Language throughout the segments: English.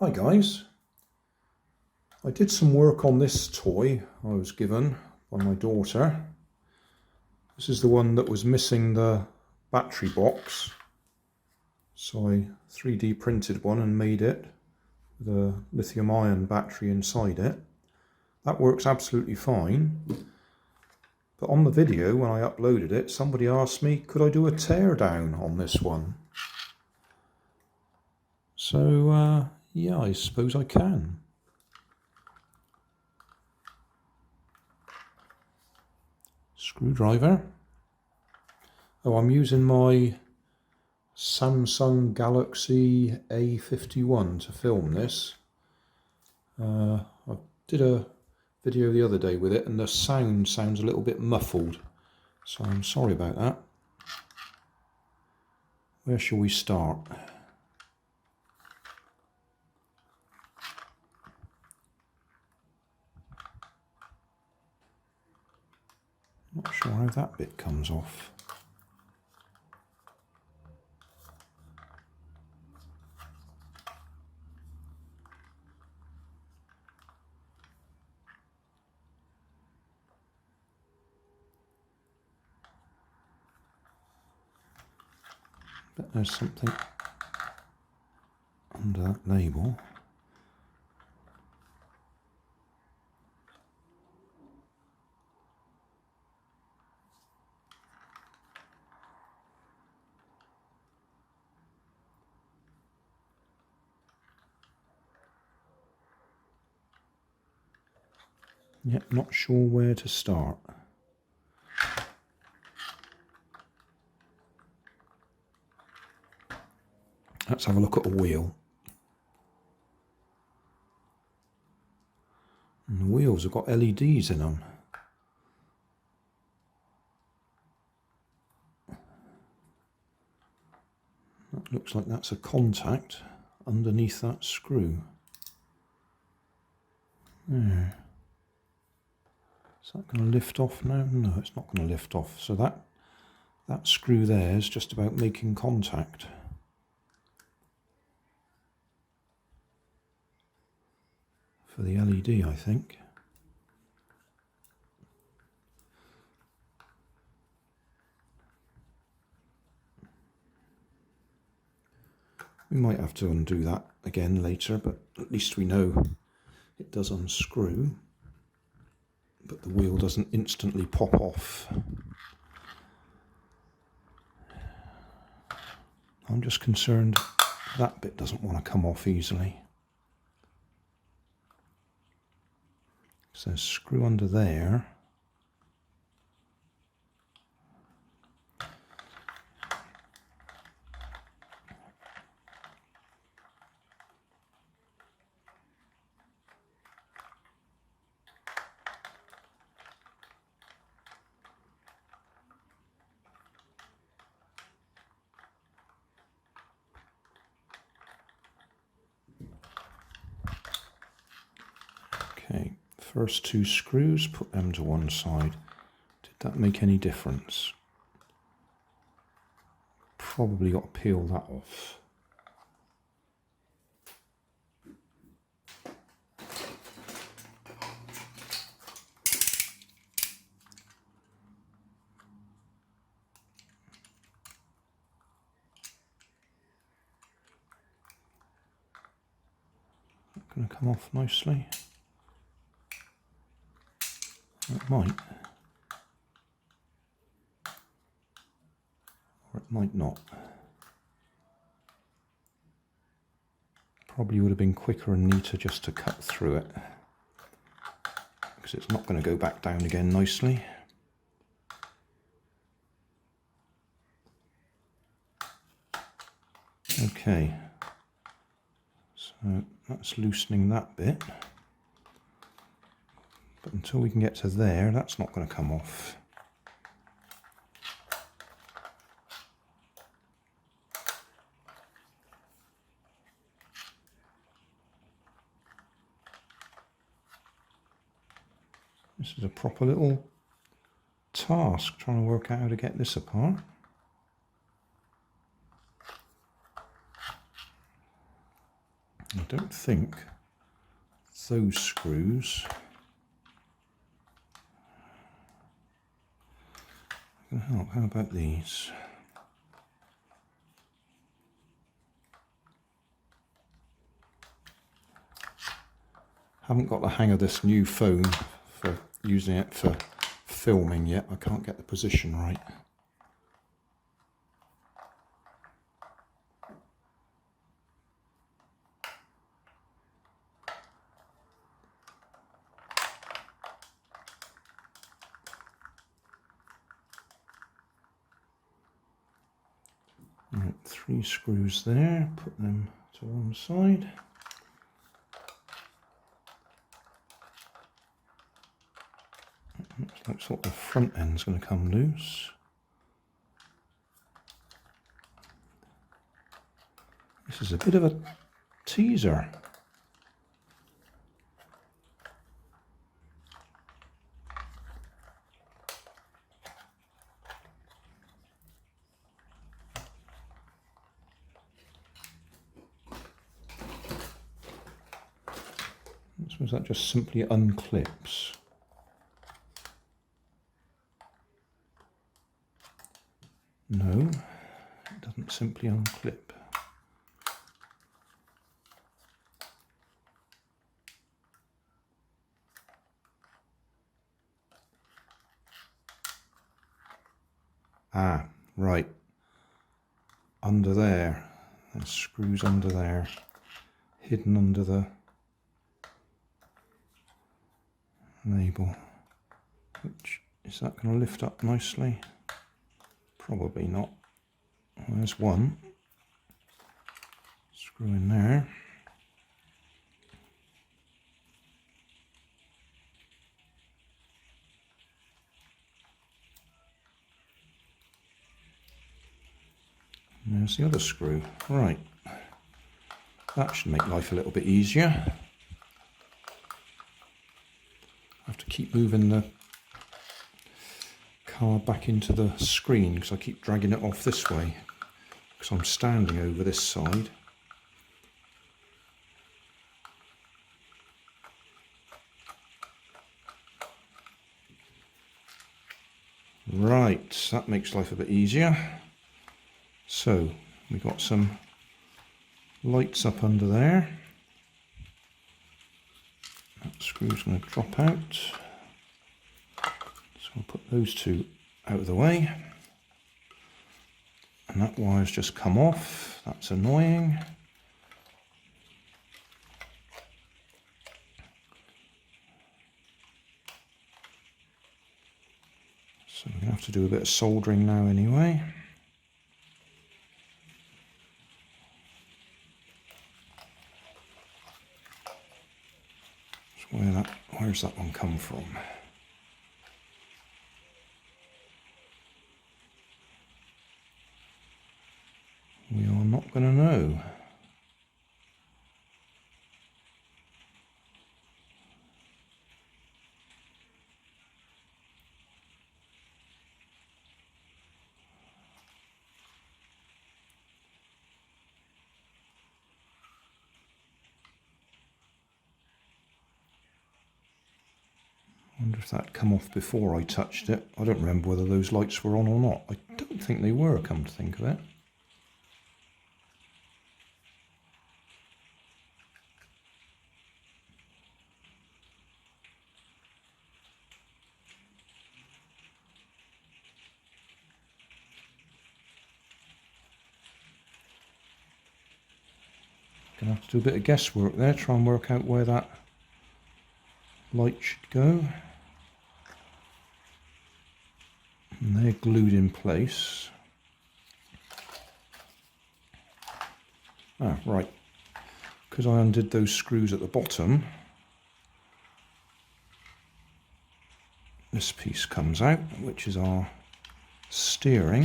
Hi guys, I did some work on this toy I was given by my daughter. This is the one that was missing the battery box, so I 3D printed one and made it with a lithium ion battery inside it. That works absolutely fine, but on the video when I uploaded it, somebody asked me could I do a teardown on this one. So yeah, I suppose I can. Screwdriver. Oh, I'm using my Samsung Galaxy A51 to film this. I did a video the other day with it and the sound sounds a little bit muffled, so I'm sorry about that. Where shall we start? Not sure how that bit comes off. But there's something under that label. Yep, not sure where to start. Let's have a look at the wheel. And the wheels have got LEDs in them. That looks like that's a contact underneath that screw. There. Is that going to lift off now? No, it's not going to lift off. So that screw there is just about making contact. For the LED, I think. We might have to undo that again later, but at least we know it does unscrew, but the wheel doesn't instantly pop off. I'm just concerned that bit doesn't want to come off easily. So there's a screw under there. Okay, first two screws, put them to one side. Did that make any difference? Probably got to peel that off. Not going to come off nicely. It might. Or it might not. Probably would have been quicker and neater just to cut through it, because it's not going to go back down again nicely. Okay, so that's loosening that bit, but until we can get to there, that's not going to come off. This is a proper little task, trying to work out how to get this apart. I don't think those screws can help. How about these? Haven't got the hang of this new phone for using it for filming yet. I can't get the position right. Right, 3 screws there, put them to one side. Looks like the front end's going to come loose. This is a bit of a teaser. I suppose that just simply unclips. No, it doesn't simply unclip. Ah, right. Under there. There's screws under there, hidden under the label. Which, is that going to lift up nicely? Probably not. Well, there's one. Screw in there. And there's the other screw. Right. That should make life a little bit easier. I have to keep moving the car back into the screen because I keep dragging it off this way because I'm standing over this side. Right, that makes life a bit easier. So we've got some lights up under there. That screw's going to drop out. So I'll put those two out of the way. And that wire's just come off. That's annoying. So we're going to have to do a bit of soldering now anyway. So where's that one come from? We are not going to know. I wonder if that come off before I touched it. I don't remember whether those lights were on or not. I don't think they were, come to think of it. Gonna have to do a bit of guesswork there, try and work out where that light should go. And they're glued in place. Ah, right. Because I undid those screws at the bottom, this piece comes out, which is our steering.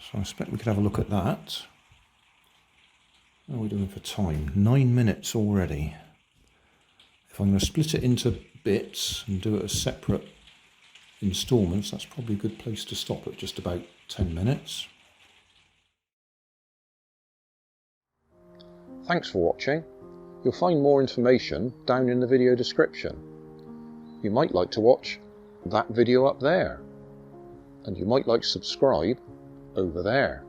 So I expect we could have a look at that. How are we doing for time? 9 minutes already. If I'm going to split it into bits and do it as separate instalments, that's probably a good place to stop at just about 10 minutes. Thanks for watching. You'll find more information down in the video description. You might like to watch that video up there, and you might like to subscribe over there.